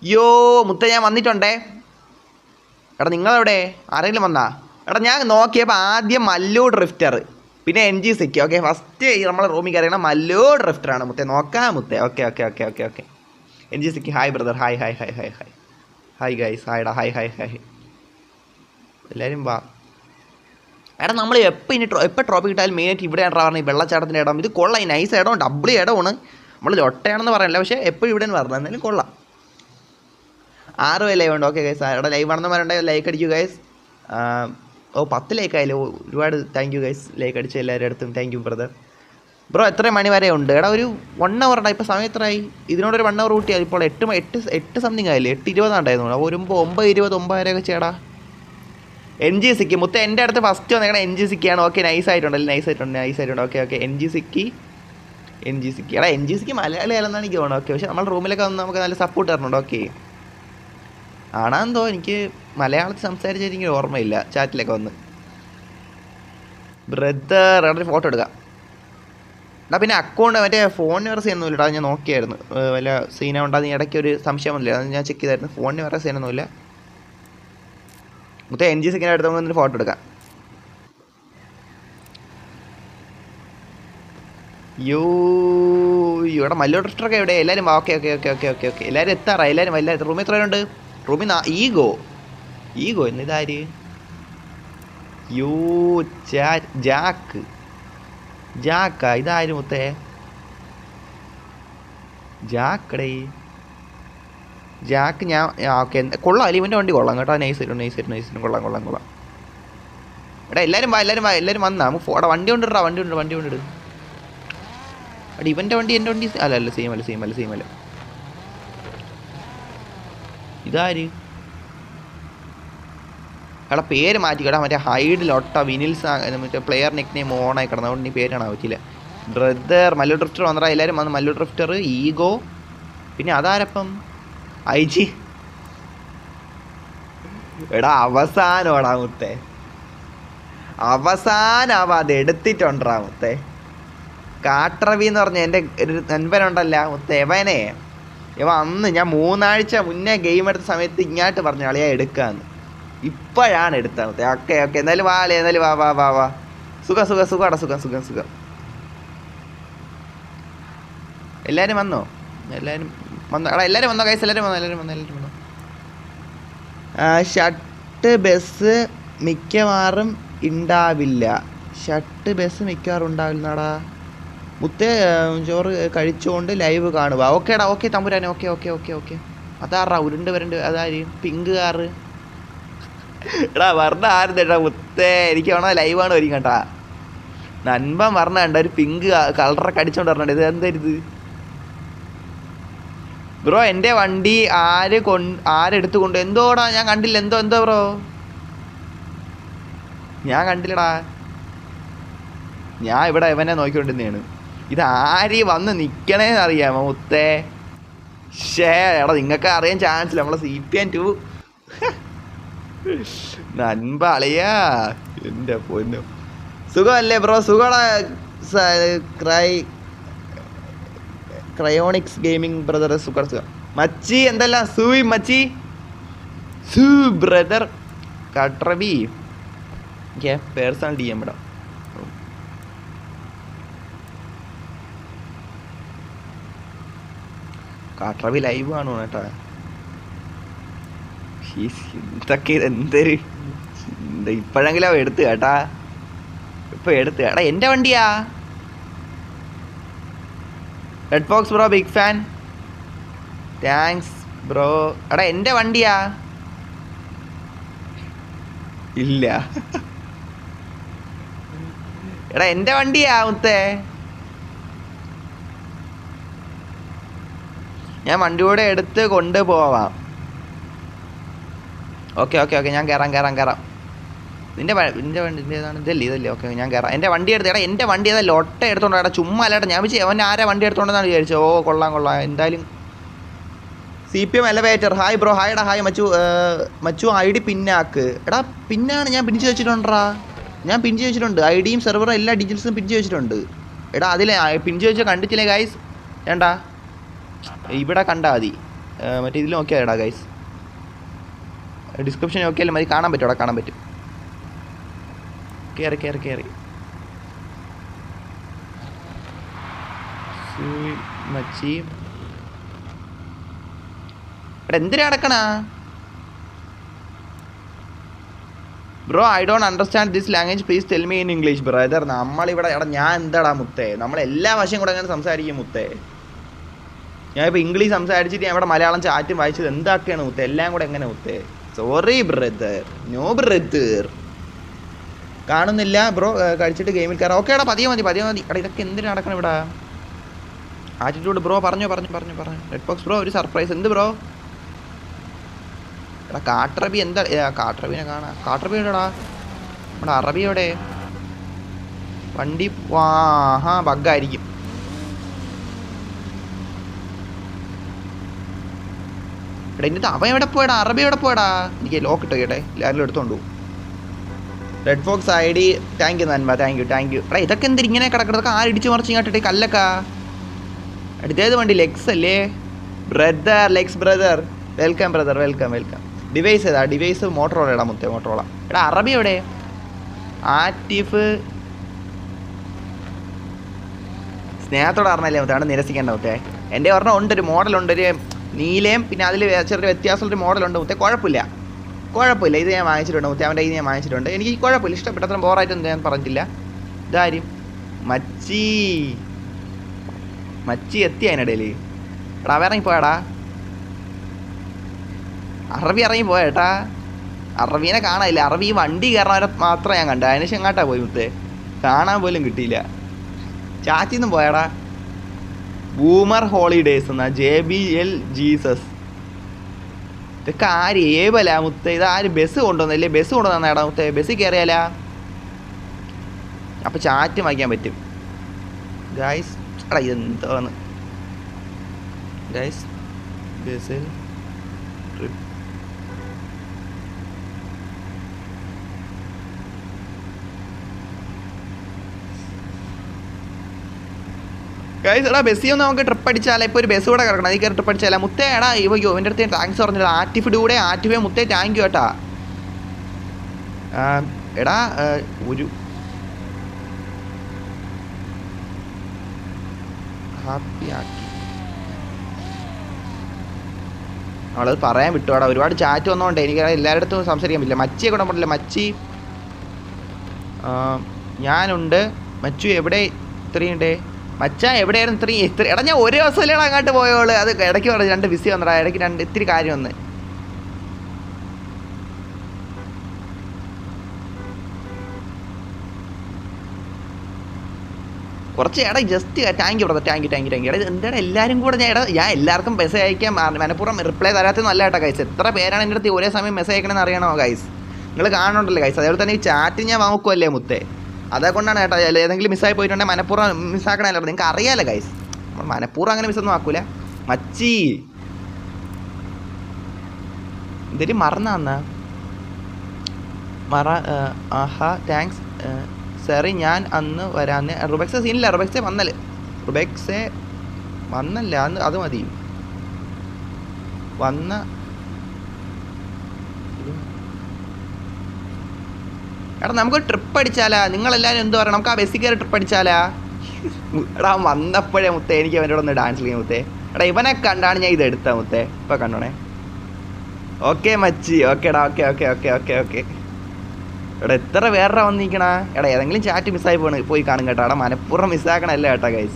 യോ മുത്ത ഞാൻ വന്നിട്ടുണ്ടേ. എടാ നിങ്ങളെവിടെ? ആരെങ്കിലും വന്നാ? എടാ ഞാൻ നോക്കിയപ്പോൾ ആദ്യം മല്ലു ഡ്രിഫ്റ്റർ, പിന്നെ NG6. ഓക്കെ, ഫസ്റ്റ് നമ്മളെ റൂമിൽ കയറിയണം മല്ലു ഡ്രിഫ്റ്ററാണ് മുത്തേ. നോക്കാം മുത്തേ. Okay okay okay okay okay. NG6 hi brother. Hi hi hi hi hi hi guys. ഹായ്ടാ ഹായ് ഹായ് ഹായ്. എല്ലാവരും വാ. എടാ നമ്മൾ എപ്പോൾ ട്രോഫി കിട്ടാലും മെയിനായിട്ട് ഇവിടെയാണ് പറഞ്ഞത്, ഈ വെള്ളച്ചാട്ടത്തിൻ്റെ ഇടം. ഇത് കൊള്ളാം, ഈ നൈസ് ഇടം, ഡബിൾ ഇടമാണ്. നമ്മൾ ലൊട്ടയാണെന്ന് പറയണില്ല, പക്ഷേ എപ്പോഴും ഇവിടെ നിന്ന് പറഞ്ഞത് എന്നാലും കൊള്ളാം. 6 പേര് ലൈവ് ഉണ്ട്. ഓക്കെ ഗൈസ്, അവിടെ ലൈവ് ആണെന്ന് പറയണ്ടെങ്കിൽ ലൈക്ക് അടിക്കൂ ഗൈസ്. 10 ലൈക്ക് ആയാലും ഒരുപാട് താങ്ക് യു ഗൈസ്. ലൈക്ക് അടിച്ച എല്ലാവരുടെ അടുത്തും താങ്ക് യു ബ്രദർ. ബ്രോ എത്ര മണി വരെ ഉണ്ട്? എടാ ഒരു 1 hour ഉണ്ടായി. ഇപ്പോൾ സമയം എത്രയായി? ഇതിനോടൊരു 1 hour കൂട്ടിയാൽ ഇപ്പോൾ 8 സംതിങ് ആയില്ലേ? 8:20 ഉണ്ടായിരുന്നു. ഒരു 9:20 9:00 ചേടാ. NG6 മുത്ത എൻ്റെ അടുത്ത് ഫസ്റ്റ് വന്നേക്കണ NG6 ആണ്. ഓക്കെ നൈസ് ആയിട്ടുണ്ടല്ലേ? നൈസ് ആയിട്ടുണ്ട്. Okay okay NG6. എടാ NG6 മലയാളി ആണെന്നാണ് എനിക്ക് തോന്നുന്നത്. ഓക്കെ, പക്ഷേ നമ്മുടെ റൂമിലൊക്കെ വന്ന് നമുക്ക് നല്ല സപ്പോർട്ട് തരുന്നുണ്ട്. ഓക്കെ ആണാന്തോ എനിക്ക് മലയാളത്തിൽ സംസാരിച്ചെനിക്ക് ഓർമ്മയില്ല. ചാറ്റിലൊക്കെ വന്ന് ബ്രദർ അവിടെ ഫോട്ടോ എടുക്കാം. എടാ പിന്നെ അക്കൗണ്ട് മറ്റേ ഫോണിന് വേറെ സീനൊന്നുമില്ല. ഞാൻ നോക്കിയായിരുന്നു, വല്ല സീന ഉണ്ടാകുന്ന ഇടയ്ക്ക് ഒരു സംശയമൊന്നുമില്ല. അത് ഞാൻ ചെക്ക് ചെയ്തായിരുന്നു. ഫോണിന് വേറെ സീനൊന്നുമില്ല. മൊത്തം NG6 അടുത്ത് വന്നിട്ട് ഫോട്ടോ എടുക്കാം. ഇവിടെ മല്ലു ഡ്രിഫ്റ്ററൊക്കെ എവിടെ? എല്ലാവരും okay okay okay okay okay okay എല്ലാവരും എത്താറാ? എല്ലാവരും റൂമിൽ എത്ര പേരുണ്ട്? റൂമിൽ ഈഗോ എന്നിതാര്? ജാക്കാ ഇതാര് മുത്തേ? ജാക്കടേ ജാക്ക്. ഞാൻ ഓക്കെ കൊള്ളാം. ഇവൻ്റെ വണ്ടി കൊള്ളാം കേട്ടോ. നൈസ് കൊള്ളാം. എടാ എല്ലാവരും വന്നാ നമുക്ക് അവിടെ വണ്ടി കൊണ്ടിട്ട്. എടാ ഇവൻ്റെ വണ്ടി എൻ്റെ വണ്ടി അല്ല സെയിം അല്ല. ഇതാര്? എടാ പേര് മാറ്റിക്കടാ. മറ്റേ ഹൈഡ് ലൊട്ട വിനിൽസ് മറ്റേ പ്ലെയർ നെക്ക് നെയിം ഓണായി കിടന്നു. അതുകൊണ്ട് നീ പേര് കാണാൻ പറ്റില്ല. ബ്രദർ മല്ലു ഡ്രിഫ്റ്റർ വന്നടാ. എല്ലാവരും വന്ന്. മല്ലു ഡ്രിഫ്റ്റർ, ഈഗോ, പിന്നെ അതാരപ്പം IG. എടാ അവസാനോടാ മുത്തേ, അത് എടുത്തിട്ടുണ്ടാ മുത്തേ. കാട്ടറവി എന്ന് പറഞ്ഞ എൻ്റെ ഒരു നൻപനുണ്ടല്ല മുത്തേ, ഇവ അന്ന് ഞാൻ 3 ആഴ്ച മുന്നേ ഗെയിം എടുത്ത സമയത്ത് ഇങ്ങോട്ട് പറഞ്ഞു അളിയാ എടുക്കാന്ന്. ഇപ്പോഴാണ് എടുത്തത് മുത്തേ. ഓക്കെ എന്തായാലും വാ. സുഖം. എല്ലാവരും വന്നോ? എടാ എല്ലാവരും വന്നോ ഗൈസ്? എല്ലാവരും വന്നോ? ഷട്ട് ബസ് മിക്കവാറും ഉണ്ടാവില്ലടാ മുത്തേ. ചോറ് കഴിച്ചുകൊണ്ട് ലൈവ് കാണുക. ഓക്കേടാ. ഓക്കെ തമ്പുരാനെ. ഓക്കെ അതാറാ ഉരുണ്ട് വരണ്ട്. അതാര്? Pink car. എടാ പറഞ്ഞ ആരുന്നേട്ടാ മുത്തേ? എനിക്ക് വേണോ ലൈവാണ് വരും കേട്ടാ. നൻപൻ പറഞ്ഞ കണ്ട ഒരു പിങ്ക് കളറൊക്കെ അടിച്ചോണ്ട് പറഞ്ഞത്. ഇത് എന്തായത് ബ്രോ? എൻ്റെ വണ്ടി ആരെടുത്ത് കൊണ്ട്? എന്തോടാ ഞാൻ കണ്ടില്ല. എന്തോ ബ്രോ ഞാൻ കണ്ടില്ലടാ. ഞാൻ ഇവിടെ ഇവനെ നോക്കിക്കൊണ്ടിരുന്നതാണ്. ഇത് ആര് വന്ന് നിൽക്കണേന്ന് അറിയാമോ മുത്തേ? എടാ നിങ്ങൾക്ക് അറിയാൻ ചാൻസ് ഇല്ല. നമ്മളെ CPN2 നൻപ അളിയാ. എൻ്റെ പൊന്നു സുഖമല്ലേ ബ്രോ? സുഖമാടാ. Cryonics gaming brother. സുഖം മച്ചി. എന്തെല്ലാം മച്ചി ബ്രദർ. കട്രവി പേഴ്സണൽ DM ഇടാം. കാട്രവി ലൈവ് കാണുമോ കേട്ടാ? ഇതൊക്കെ എന്തൊരു ഇപ്പോഴെങ്കിലും എടുത്ത് കേട്ടാ. എടാ എൻ്റെ വണ്ടിയാ. Red fox bro big fan. Thanks bro. എടാ എൻ്റെ വണ്ടിയാ. ഇല്ല എടാ എൻ്റെ വണ്ടിയാ മുത്തേ. ഞാൻ വണ്ടി കൂടെ എടുത്ത് കൊണ്ടുപോവാം. ഓക്കെ ഞാൻ കയറാം. നിൻ്റെ വണ്ടി ഏതാണ്? ഇതല്ലേ? ഓക്കെ ഞാൻ കയറാം. എൻ്റെ വണ്ടി എടുത്ത്. എടാ എൻ്റെ വണ്ടി ഏതാ? ലൊട്ട എടുത്തോണ്ടോ? എടാ ചുമ്മാ അല്ലേട്ടാ. ഞാൻ വിളിച്ചു അവൻ ആരാ വണ്ടി എടുത്തോണ്ടെന്നാണ് വിചാരിച്ചത്. കൊള്ളാം. എന്തായാലും CPM എലവേറ്റർ. Hi bro. ഹായ്ടാ. ഹായ് മച്ചു. ID പിന്നാക്ക്. എടാ പിന്നാണ് ഞാൻ പിൻ ചെയ്ത് വെച്ചിട്ടുണ്ടാ. IDയും സെർവറും എല്ലാ ഡീറ്റെയിൽസും പിൻ ചെയ്ത് വെച്ചിട്ടുണ്ട്. എടാ അതിൽ പിൻ ചെയ്ത് വെച്ചാൽ കണ്ടിട്ടില്ലേ ഗൈസ്? വേണ്ട ഇവിടെ കണ്ടാൽ മതി. മറ്റേ ഇതിൽ നോക്കിയാൽ ഇടാ ഗൈസ്, ഡിസ്ക്രിപ്ഷൻ നോക്കിയാലും മതി, കാണാൻ പറ്റും, അവിടെ കാണാൻ പറ്റും. കയറി മച്ചി ഇവിടെ എന്തിനാ നടക്കണ bro? I don't understand this language, please tell me in English brother. നമ്മളിവിടെ ഞാൻ എന്താടാ മുത്തേ, നമ്മളെല്ലാ വശം കൂടെ അങ്ങനെ സംസാരിക്കും മുത്തേ. ഞാനിപ്പോൾ ഇംഗ്ലീഷ് സംസാരിച്ചിട്ട് ഞാൻ ഇവിടെ മലയാളം ചാറ്റും വായിച്ചത് എന്താക്കെയാണ് മുത്തേ, എല്ലാം കൂടെ എങ്ങനെ മുത്തേ? Sorry brother, no brother. കാണുന്നില്ല ബ്രോ, കഴിച്ചിട്ട് ഗെയിമിൽ കയറാം. ഓക്കെ എടാ, പതിയെ മതി. എടാ ഇതൊക്കെ എന്തിനാ നടക്കണം ഇവിടെ? ആറ്റിറ്റ്യൂഡ് ബ്രോ, പറഞ്ഞു. റെഡ് ബോക്സ് ബ്രോ, ഒരു സർപ്രൈസ്. എന്ത് ബ്രോ? എടാ കാട്ടറബി എന്താ? കാട്ടറബിനെ കാണാം. കാട്ടറബി എവിടെടാ? നമ്മുടെ അറബി എവിടെ? വണ്ടി ബഗ്ഗായിരിക്കും. എടാ എന്നിട്ട് അവൻ എവിടെ പോയടാ? അറബി എവിടെ പോയടാ? എനിക്ക് ലോക്ക് ഇട്ടോ കേട്ടെ, എല്ലാവരും എടുത്തോണ്ടു. Red fox I D, thank you നന്മ, താങ്ക് യു. എടാ ഇതൊക്കെ എന്തിനാ ഇങ്ങനെ കിടക്കുന്നതൊക്കെ? ആരിടിച്ച് മറിച്ച് ഇങ്ങോട്ടെ കല്ലക്കാ? അടുത്തേത് വണ്ടി ലെക്സ് അല്ലേ brother? Lex brother, welcome brother, welcome. Device ഏതാ? Device Motorola. എടാ മുത്തേ മോട്ടറോള. എടാ അറബി എവിടെ? ആറ്റിഫ് സ്നേഹത്തോടെ അറിഞ്ഞല്ലേ മുത്തേ, അവിടെ നിരസിക്കേണ്ട മുത്തേ. എൻ്റെ ഒരെണ്ണം ഉണ്ട്, ഒരു മോഡലുണ്ട്, ഒരു നീലയും, പിന്നെ അതിൽ ചെറിയ വ്യത്യാസമുള്ളൊരു മോഡലുണ്ട് മുത്തേ. കുഴപ്പമില്ല. ഇത് ഞാൻ വാങ്ങിച്ചിട്ടുണ്ട് മുത്തേ, അവൻ്റെ ഇത് ഞാൻ വാങ്ങിച്ചിട്ടുണ്ട്. എനിക്ക് കുഴപ്പമില്ല, ഇഷ്ടപ്പെട്ട അത്ര ബോറായിട്ടൊന്നും ഞാൻ പറഞ്ഞിട്ടില്ല. ഇതാരും മച്ചി എത്തി അതിനിടയിൽ. എടാ അവ ഇറങ്ങിപ്പോയാടാ, അറബി ഇറങ്ങിപ്പോയേട്ടാ. അറബീനെ കാണാനില്ല. അറബി വണ്ടി കയറണവരെ മാത്രമേ ഞാൻ കണ്ടു, അതിനുശേഷം എങ്ങാട്ടാ പോയി മുത്തേ, കാണാൻ പോലും കിട്ടിയില്ല. ചാച്ചിന്നും പോയാടാ. ബൂമർ ഹോളിഡേയ്സ് എന്നാ, JBL ജീസസ്. ഇതൊക്കെ ആര് ഏവല മുത്തേ? ഇതാര് ബസ് കൊണ്ടുവന്നല്ലേ? ബസ് കൊണ്ടുവന്നാടാ മുത്തേ, ബസ്സിൽ കയറിയാലാ? അപ്പം ചാറ്റ് വായിക്കാൻ പറ്റും ഗൈസ്. എടാ ഇതെന്തോന്ന് ഗൈസ്? ബസ്സിൽ ട്രിപ്പ് ഗൈസ്. എടാ ബസ്സിൽ നമുക്ക് ട്രിപ്പ് അടിച്ചാലേ, ഇപ്പോൾ ഒരു ബസ് കൂടെ കിടക്കണം, അതിൽ കയറി ട്രിപ്പ് അടിച്ചാലേ മുത്തേ. എടാ ഇവയോ എൻ്റെ അടുത്ത് താങ്ക്സ് പറഞ്ഞില്ല. ആറ്റിഫിലൂടെ മുത്തേ, താങ്ക് യു കേട്ടാ. എടാ ഒരു ഹാപ്പി ആക്കി അവളത് പറയാൻ വിട്ടുവാടാ. ഒരുപാട് ചാറ്റ് വന്നോണ്ടേ എനിക്ക് എല്ലാവരുടെ അടുത്തും സംസാരിക്കാൻ പറ്റില്ല. മച്ചിയെ കൊണ്ടാൻ പറ്റില്ല. മച്ചി ഞാനുണ്ട്. മച്ചു എവിടെ? ഇത്രയുണ്ടേ മച്ച, എവിടെയായിരുന്നു ഇത്ര? എടാ ഞാൻ ഒരു ദിവസമല്ലേടാ അങ്ങോട്ട് പോയോളൂ. അത് ഇടയ്ക്ക് പറഞ്ഞു 2 ബിസി വന്നടാ, ഇടയ്ക്ക് ഇത്തിരി കാര്യം വന്ന്. കുറച്ച് എടാ just thank you brother, thank you. എടാ എന്താണ് എല്ലാവരും കൂടെ ഞാൻ എല്ലാവർക്കും മെസ്സേജ് അയക്കാൻ മനഃപൂർവ്വം റിപ്ലൈ തരാത്തത് നല്ല കേട്ടോ ഗൈസ്. എത്ര പേരാണ് എൻ്റെ അടുത്ത് ഒരേ സമയം മെസ്സേജ് അയക്കണമെന്ന് അറിയണോ ഗൈസ്? നിങ്ങൾ കാണുന്നുണ്ടല്ലോ ഗൈസ്. അതേപോലെ തന്നെ ഈ ചാറ്റ് ഞാൻ നോക്കുമല്ലേ മുത്തേ, അതേകൊണ്ടാണ് കേട്ടോ. ഏതെങ്കിലും മിസ്സായി പോയിട്ടുണ്ടെങ്കിൽ മനഃപൂർവ്വം മിസ്സാക്കണമല്ലോ. നിങ്ങൾക്ക് അറിയാമല്ലോ ഗൈസ്, നമ്മൾ മനഃപൂർവ്വം അങ്ങനെ മിസ്സൊന്നും ആക്കൂല. മച്ചി എന്തെങ്കിലും മറന്നാ? ആഹാ താങ്ക്സ് സാറി, ഞാൻ അന്ന് വരാന്ന്. റുബെക്സെ സീനില്ല, റുബെക്സെ വന്നല്ല അന്ന്, അത് മതി. വന്ന എടാ നമുക്ക് ട്രിപ്പ് അടിച്ചാലാ? നിങ്ങളെല്ലാവരും എന്ത് പറയണം? നമുക്ക് ആ ബസ്സിൽ കയറി ട്രിപ്പ് അടിച്ചാലാ? എടാ വന്നപ്പോഴേ മുത്തേ എനിക്ക് അവൻ്റെ ഒന്ന് ഡാൻസ് കളിക്കാൻ മുത്തേ. എടാ ഇവനെ കണ്ടാണ് ഞാൻ ഇത് എടുത്ത മുത്തേ. ഇപ്പം കണ്ടോണേ. ഓക്കെ മച്ചി, ഓക്കേടാ, ഓക്കെ. എടാ എത്ര വേറെ വന്നിരിക്കണ? എടാ ഏതെങ്കിലും ചാറ്റ് മിസ്സായി പോയി കാണും കേട്ടോ. എടാ മനഃപൂർവ്വം മിസ്സാക്കണമല്ല കേട്ടോ ഗൈസ്.